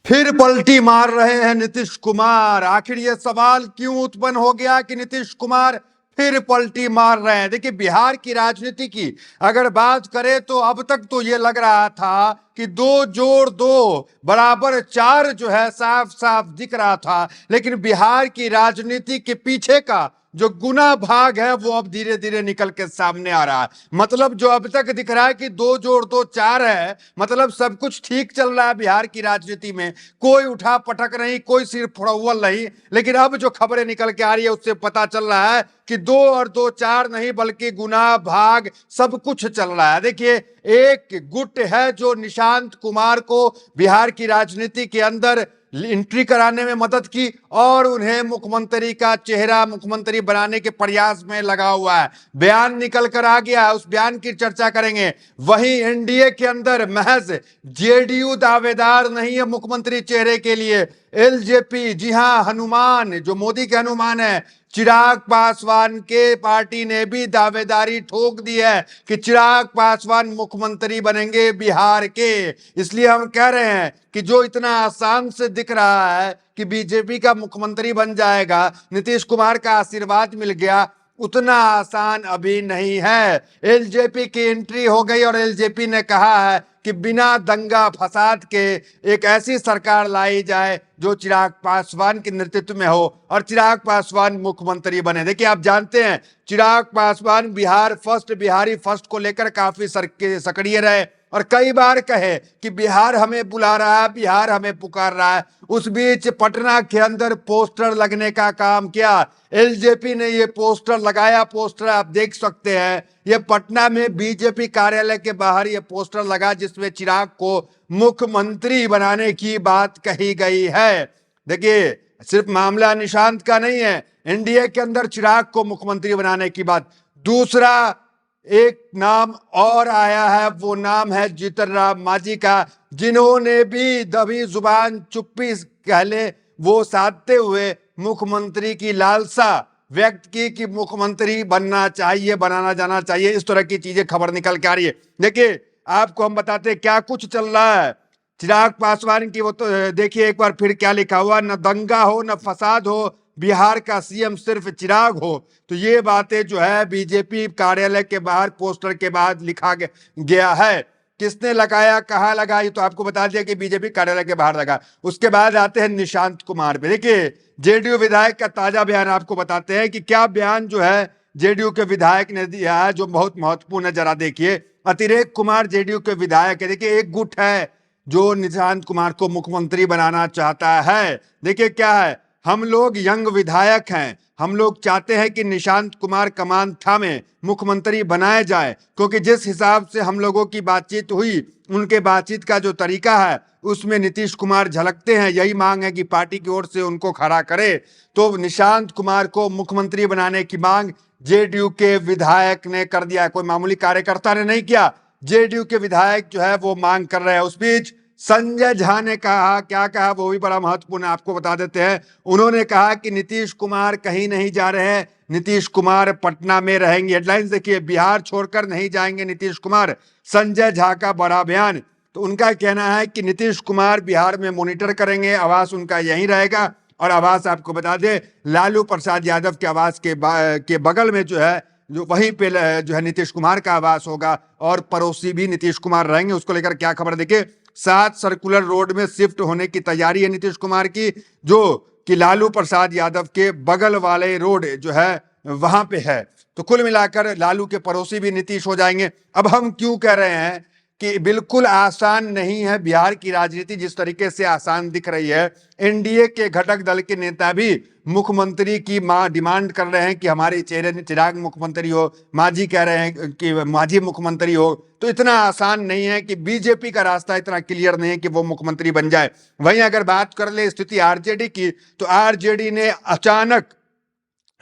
फिर पलटी मार रहे हैं नीतीश कुमार। आखिर ये सवाल क्यों उत्पन्न हो गया कि नीतीश कुमार फिर पलटी मार रहे हैं। देखिए, बिहार की राजनीति की अगर बात करें तो अब तक तो ये लग रहा था कि 2 जोड़ 2 बराबर 4 जो है साफ साफ दिख रहा था, लेकिन बिहार की राजनीति के पीछे का जो गुना भाग है वो अब धीरे धीरे निकल के सामने आ रहा है। मतलब जो अब तक दिख रहा है कि 2 जोड़ 2 4 है, मतलब सब कुछ ठीक चल रहा है बिहार की राजनीति में, कोई उठा पटक नहीं, कोई सिर फुड़ौल नहीं। लेकिन अब जो खबरें निकल के आ रही है उससे पता चल रहा है कि 2 और 2 4 नहीं बल्कि गुना भाग सब कुछ चल रहा है। देखिए, एक गुट है जो निशांत कुमार को बिहार की राजनीति के अंदर एंट्री कराने में मदद की और उन्हें मुख्यमंत्री का चेहरा, मुख्यमंत्री बनाने के प्रयास में लगा हुआ है। बयान निकल कर आ गया है, उस बयान की चर्चा करेंगे। वहीं एनडीए के अंदर महज जेडीयू दावेदार नहीं है मुख्यमंत्री चेहरे के लिए, एलजेपी, जी हां, हनुमान, जो मोदी के हनुमान है, चिराग पासवान के पार्टी ने भी दावेदारी ठोक दी है कि चिराग पासवान मुख्यमंत्री बनेंगे बिहार के। इसलिए हम कह रहे हैं कि जो इतना आसान से दिख रहा है कि बीजेपी का मुख्यमंत्री बन जाएगा, नीतीश कुमार का आशीर्वाद मिल गया, उतना आसान अभी नहीं है। एलजेपी की एंट्री हो गई और एलजेपी ने कहा है कि बिना दंगा फसाद के एक ऐसी सरकार लाई जाए जो चिराग पासवान के नेतृत्व में हो और चिराग पासवान मुख्यमंत्री बने। देखिए, आप जानते हैं चिराग पासवान बिहार फर्स्ट, बिहारी फर्स्ट को लेकर काफी सक्रिय रहे और कई बार कहे कि बिहार हमें बुला रहा है, बिहार हमें पुकार रहा है। उस बीच पटना के अंदर पोस्टर लगने का काम किया, एलजेपी ने ये पोस्टर लगाया। पोस्टर आप देख सकते हैं, ये पटना में बीजेपी कार्यालय के बाहर ये पोस्टर लगा जिसमें चिराग को मुख्यमंत्री बनाने की बात कही गई है। देखिए, सिर्फ मामला निशांत का नहीं है, एनडीए के अंदर चिराग को मुख्यमंत्री बनाने की बात। दूसरा एक नाम और आया है, वो नाम है जीतन राम मांझी का, जिन्होंने भी दबी जुबान चुप्पी कहले वो साधते हुए मुख्यमंत्री की लालसा व्यक्त की कि मुख्यमंत्री बनना चाहिए, बनाना जाना चाहिए। इस तरह की चीजें खबर निकल के आ रही है। देखिए, आपको हम बताते हैं क्या कुछ चल रहा है चिराग पासवान की। वो तो देखिए एक बार फिर क्या लिखा हुआ, न दंगा हो न फसाद हो, बिहार का सीएम सिर्फ चिराग हो। तो ये बातें जो है बीजेपी कार्यालय के बाहर पोस्टर के बाद लिखा गया है। किसने लगाया, कहां लगा, ये तो आपको बता दिया कि बीजेपी कार्यालय के बाहर लगा। उसके बाद आते हैं निशांत कुमार पे। देखिए, जेडीयू विधायक का ताजा बयान आपको बताते हैं कि क्या बयान जो है जेडीयू के विधायक ने दिया है जो बहुत महत्वपूर्ण है। जरा देखिए, अतिरेक कुमार जेडीयू के विधायक है। देखिए, एक गुट है जो निशांत कुमार को मुख्यमंत्री बनाना चाहता है। देखिए क्या है, हम लोग यंग विधायक हैं, हम लोग चाहते हैं कि निशांत कुमार कमान थामे मुख्यमंत्री बनाए जाए, क्योंकि जिस हिसाब से हम लोगों की बातचीत हुई, उनके बातचीत का जो तरीका है उसमें नीतीश कुमार झलकते हैं। यही मांग है कि पार्टी की ओर से उनको खड़ा करे। तो निशांत कुमार को मुख्यमंत्री बनाने की मांग जेडीयू के विधायक ने कर दिया, कोई मामूली कार्यकर्ता ने नहीं किया। जेडीयू के विधायक जो है वो मांग कर रहे हैं। उस बीच संजय झा ने कहा, क्या कहा वो भी बड़ा महत्वपूर्ण है, आपको बता देते हैं। उन्होंने कहा कि नीतीश कुमार कहीं नहीं जा रहे हैं, नीतीश कुमार पटना में रहेंगे। हेडलाइंस देखिए, बिहार छोड़कर नहीं जाएंगे नीतीश कुमार, संजय झा का बड़ा बयान। तो उनका कहना है कि नीतीश कुमार बिहार में मॉनिटर करेंगे, आवास उनका यहीं रहेगा। और आवास आपको बता दें, लालू प्रसाद यादव के आवास के बगल में जो है, जो वहीं पे जो है नीतीश कुमार का आवास होगा और पड़ोसी भी नीतीश कुमार रहेंगे। उसको लेकर क्या खबर, देखिए 7 सर्कुलर रोड में शिफ्ट होने की तैयारी है नीतीश कुमार की, जो कि लालू प्रसाद यादव के बगल वाले रोड जो है वहां पे है। तो कुल मिलाकर लालू के पड़ोसी भी नीतीश हो जाएंगे। अब हम क्यों कह रहे हैं कि बिल्कुल आसान नहीं है बिहार की राजनीति जिस तरीके से आसान दिख रही है। एनडीए के घटक दल के नेता भी मुख्यमंत्री की डिमांड कर रहे हैं कि हमारे चेहरे चिराग मुख्यमंत्री हो, मांझी कह रहे हैं कि मांझी मुख्यमंत्री हो। तो इतना आसान नहीं है कि बीजेपी का रास्ता इतना क्लियर नहीं है कि वो मुख्यमंत्री बन जाए। वहीं अगर बात कर ले स्थिति आरजेडी की, तो आरजेडी ने अचानक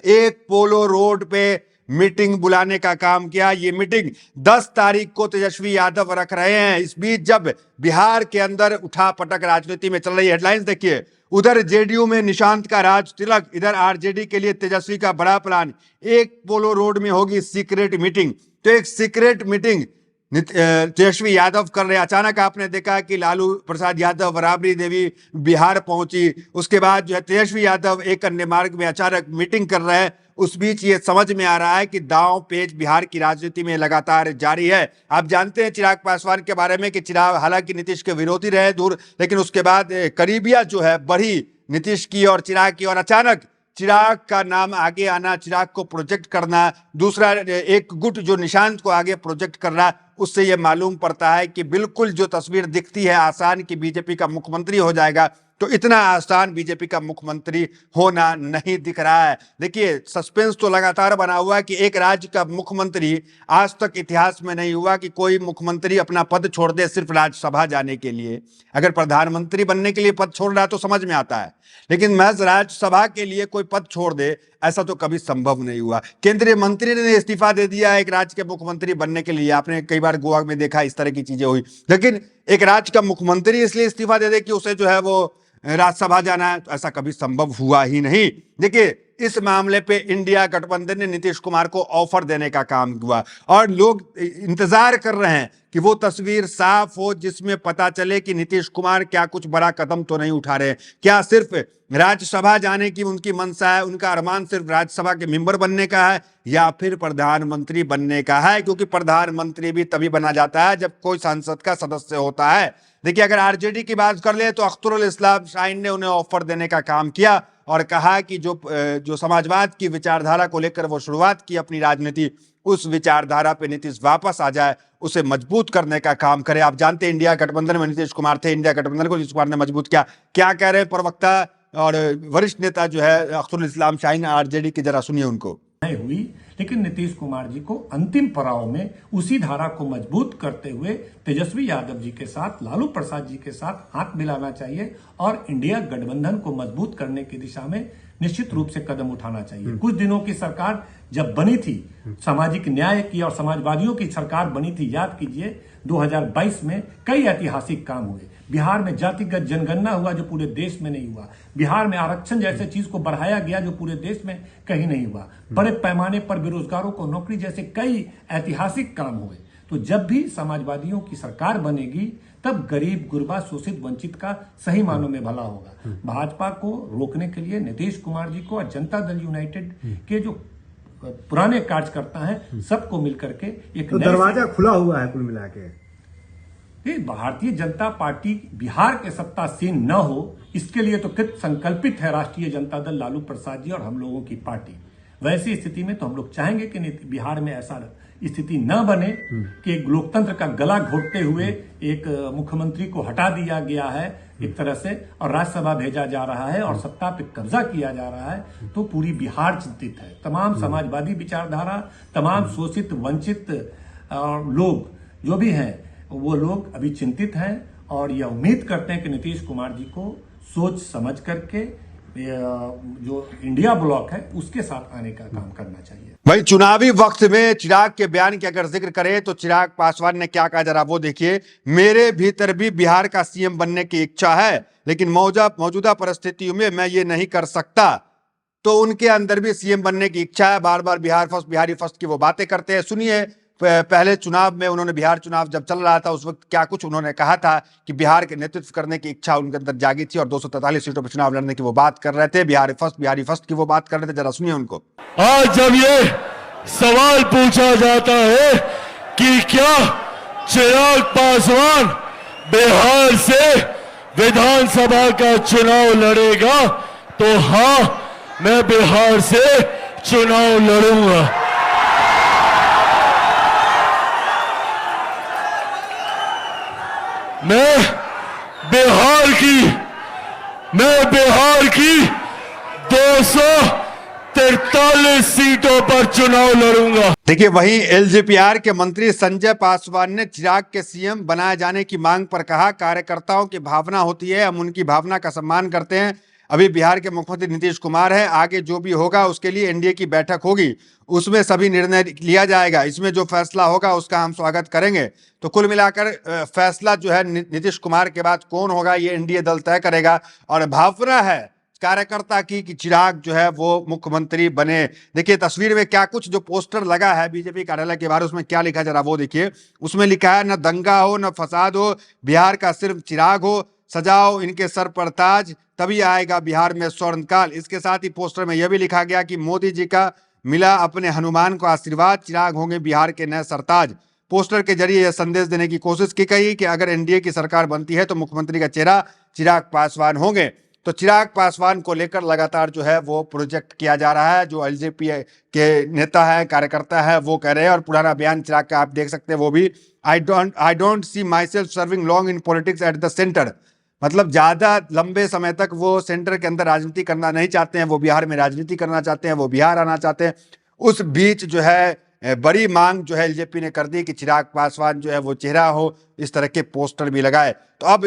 एक पोलो रोड पे मीटिंग बुलाने का काम किया। ये मीटिंग 10 तारीख को तेजस्वी यादव रख रहे हैं। इस बीच जब बिहार के अंदर उठापटक राजनीति में चल रही है, हेडलाइंस देखिए, उधर जेडीयू में निशांत का राज तिलक, इधर आरजेडी के लिए तेजस्वी का बड़ा प्लान। एक पोलो रोड में होगी सीक्रेट मीटिंग। तो एक सीक्रेट मीटिंग तेजस्वी यादव कर रहे। अचानक आपने देखा कि लालू प्रसाद यादव, राबड़ी देवी बिहार पहुंची, उसके बाद जो है तेजस्वी यादव एक अन्य मार्ग में अचानक मीटिंग कर रहे हैं। उस बीच ये समझ में आ रहा है कि दांव पेच बिहार की राजनीति में लगातार जारी है। आप जानते हैं चिराग पासवान के बारे में कि चिराग हालांकि नीतीश के विरोधी रहे दूर, लेकिन उसके बाद करीबिया जो है बढ़ी नीतीश की और चिराग की, और अचानक चिराग का नाम आगे आना, चिराग को प्रोजेक्ट करना, दूसरा एक गुट जो निशांत को आगे प्रोजेक्ट करना, उससे यह मालूम पड़ता है कि बिल्कुल जो तस्वीर दिखती है आसान कि बीजेपी का मुख्यमंत्री हो जाएगा, तो इतना आसान बीजेपी का मुख्यमंत्री होना नहीं दिख रहा है। देखिए सस्पेंस तो लगातार बना हुआ है कि एक राज्य का मुख्यमंत्री, आज तक इतिहास में नहीं हुआ कि कोई मुख्यमंत्री अपना पद छोड़ दे सिर्फ राज्यसभा जाने के लिए। अगर प्रधानमंत्री बनने के लिए पद छोड़ रहा है तो समझ में आता है, लेकिन महज राज्यसभा के लिए कोई पद छोड़ दे, ऐसा तो कभी संभव नहीं हुआ। केंद्रीय मंत्री ने इस्तीफा दे दिया एक राज्य के मुख्यमंत्री बनने के लिए। आपने कई बार गोवा में देखा इस तरह की चीजें हुई, लेकिन एक राज्य का मुख्यमंत्री इसलिए इस्तीफा दे दे कि उसे जो है वो राज्यसभा जाना है, ऐसा कभी संभव हुआ ही नहीं। देखिए इस मामले पे इंडिया गठबंधन ने नीतीश कुमार को ऑफर देने का काम हुआ और लोग इंतजार कर रहे हैं कि वो तस्वीर साफ हो जिसमें पता चले कि नीतीश कुमार क्या कुछ बड़ा कदम तो नहीं उठा रहे। क्या सिर्फ राज्यसभा जाने की उनकी मंशा है, उनका अरमान सिर्फ राज्यसभा के मेंबर बनने का है, या फिर प्रधानमंत्री बनने का है? क्योंकि प्रधानमंत्री भी तभी बना जाता है जब कोई संसद का सदस्य होता है। देखिए अगर आरजेडी की बात कर ले तो अख्तरुल इस्लाम शाहीन ने उन्हें ऑफर देने का काम किया और कहा कि जो समाजवाद की विचारधारा को लेकर वो शुरुआत की अपनी राजनीति, उस विचारधारा पे नीतीश वापस आ जाए, उसे मजबूत करने का काम करे। आप जानते हैं इंडिया गठबंधन में नीतीश कुमार थे, इंडिया गठबंधन को नीतीश कुमार ने मजबूत किया। क्या कह रहे हैं प्रवक्ता और वरिष्ठ नेता जो है अख्तरुल इस्लाम शाहीन आरजेडी की, जरा सुनिए उनको। हुई, लेकिन नीतीश कुमार जी को अंतिम पड़ाव में उसी धारा को मजबूत करते हुए तेजस्वी यादव जी के साथ, लालू प्रसाद जी के साथ हाथ मिलाना चाहिए और इंडिया गठबंधन को मजबूत करने की दिशा में निश्चित रूप से कदम उठाना चाहिए। कुछ दिनों की सरकार जब बनी थी, सामाजिक न्याय की और समाजवादियों की सरकार बनी थी, याद कीजिए 2022 में कई ऐतिहासिक काम हुए। बिहार में जातिगत जनगणना हुआ जो पूरे देश में नहीं हुआ। बिहार में आरक्षण जैसे चीज को बढ़ाया गया जो पूरे देश में कहीं नहीं हुआ। बड़े पैमाने पर बेरोजगारों को नौकरी जैसे कई ऐतिहासिक काम हुए। तो जब भी समाजवादियों की सरकार बनेगी तब गरीब, गुरबा, शोषित, वंचित का सही मानों में भला होगा। भाजपा को रोकने के लिए नीतीश कुमार जी को और जनता दल यूनाइटेड के जो पुराने कार्यकर्ता हैं सबको मिलकर के एक तो दरवाजा खुला हुआ है कुल मिला के। भारतीय जनता पार्टी बिहार के सत्तासीन न हो, इसके लिए तो कृत संकल्पित है राष्ट्रीय जनता दल, लालू प्रसाद जी और हम लोगों की पार्टी। वैसी स्थिति में तो हम लोग चाहेंगे कि बिहार में ऐसा स्थिति न बने कि एक लोकतंत्र का गला घोटते हुए एक मुख्यमंत्री को हटा दिया गया है एक तरह से और राज्यसभा भेजा जा रहा है और सत्ता पे कब्जा किया जा रहा है। तो पूरी बिहार चिंतित है। तमाम समाजवादी विचारधारा, तमाम शोषित वंचित लोग जो भी हैं वो लोग अभी चिंतित हैं और यह उम्मीद करते हैं कि नीतीश कुमार जी को सोच समझ करके जो इंडिया ब्लॉक है उसके साथ आने का काम करना चाहिए। भाई चुनावी वक्त में चिराग के बयान की अगर जिक्र करें तो चिराग पासवान ने क्या कहा, जरा वो देखिए। मेरे भीतर भी बिहार का सीएम बनने की इच्छा है, लेकिन मौजूदा परिस्थितियों में मैं ये नहीं कर सकता। तो उनके अंदर भी सीएम बनने की इच्छा है। बार बार बिहार फर्स्ट, बिहारी फर्स्ट की वो बातें करते हैं। सुनिए पहले चुनाव में उन्होंने, बिहार चुनाव जब चल रहा था उस वक्त क्या कुछ उन्होंने कहा था कि बिहार के नेतृत्व करने की इच्छा उनके अंदर जागी थी और 243 सीटों पर चुनाव लड़ने की वो बात कर रहे थे। बिहारी फर्स्ट की वो बात कर रहे थे, जरा सुनिए उनको। आज जब ये सवाल पूछा जाता है कि क्या चिराग पासवान बिहार से विधानसभा का चुनाव लड़ेगा, तो हाँ, मैं बिहार से चुनाव लड़ूंगा। मैं बिहार की 243 सीटों पर चुनाव लड़ूंगा। देखिए वहीं एलजेपीआर के मंत्री संजय पासवान ने चिराग के सीएम बनाए जाने की मांग पर कहा, कार्यकर्ताओं की भावना होती है, हम उनकी भावना का सम्मान करते हैं। अभी बिहार के मुख्यमंत्री नीतीश कुमार है, आगे जो भी होगा उसके लिए एनडीए की बैठक होगी, उसमें सभी निर्णय लिया जाएगा। इसमें जो फैसला होगा उसका हम स्वागत करेंगे। तो कुल मिलाकर फैसला जो है नीतीश कुमार के बाद कौन होगा ये एनडीए दल तय करेगा। और भावना है, कार्यकर्ता की कि चिराग जो है वो मुख्यमंत्री बने। देखिए तस्वीर में क्या कुछ जो पोस्टर लगा है बीजेपी कार्यालय के बाहर, उसमें क्या लिखा है जरा वो देखिए। उसमें लिखा है, न दंगा हो न फसाद हो, बिहार का सिर्फ चिराग हो, सजाओ इनके सर पर ताज, तभी आएगा बिहार में स्वर्णकाल। इसके साथ ही पोस्टर में यह भी लिखा गया कि मोदी जी का मिला अपने हनुमान को आशीर्वाद, चिराग होंगे बिहार के नए सरताज। पोस्टर के जरिए यह संदेश देने की कोशिश की गई कि अगर एनडीए की सरकार बनती है तो मुख्यमंत्री का चेहरा चिराग पासवान होंगे। तो चिराग पासवान को लेकर लगातार जो है वो प्रोजेक्ट किया जा रहा है। जो एलजेपी के नेता है, कार्यकर्ता है, वो कह रहे हैं, और पुराना बयान चिराग का आप देख सकते हैं वो भी, I don't see my self serving long in politics at the centre. मतलब ज्यादा लंबे समय तक वो सेंटर के अंदर राजनीति करना नहीं चाहते हैं, वो बिहार में राजनीति करना चाहते हैं, वो बिहार आना चाहते हैं। उस बीच जो है बड़ी मांग जो है एलजेपी ने कर दी कि चिराग पासवान जो है वो चेहरा हो, इस तरह के पोस्टर भी लगाए। तो अब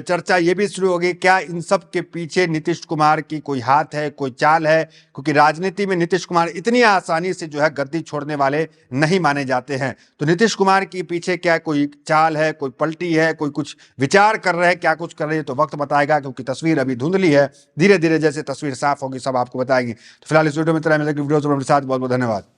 चर्चा ये भी शुरू हो गई, क्या इन सब के पीछे नीतीश कुमार की कोई हाथ है, कोई चाल है? क्योंकि राजनीति में नीतीश कुमार इतनी आसानी से जो है गद्दी छोड़ने वाले नहीं माने जाते हैं। तो नीतीश कुमार के पीछे क्या कोई चाल है, कोई पलटी है, कोई कुछ विचार कर रहे हैं, क्या कुछ कर रहे हैं, तो वक्त बताएगा, क्योंकि तस्वीर अभी धुंधली है। धीरे धीरे जैसे तस्वीर साफ होगी सब आपको बताएंगे। तो फिलहाल इस वीडियो में इतना, वीडियो बहुत बहुत धन्यवाद।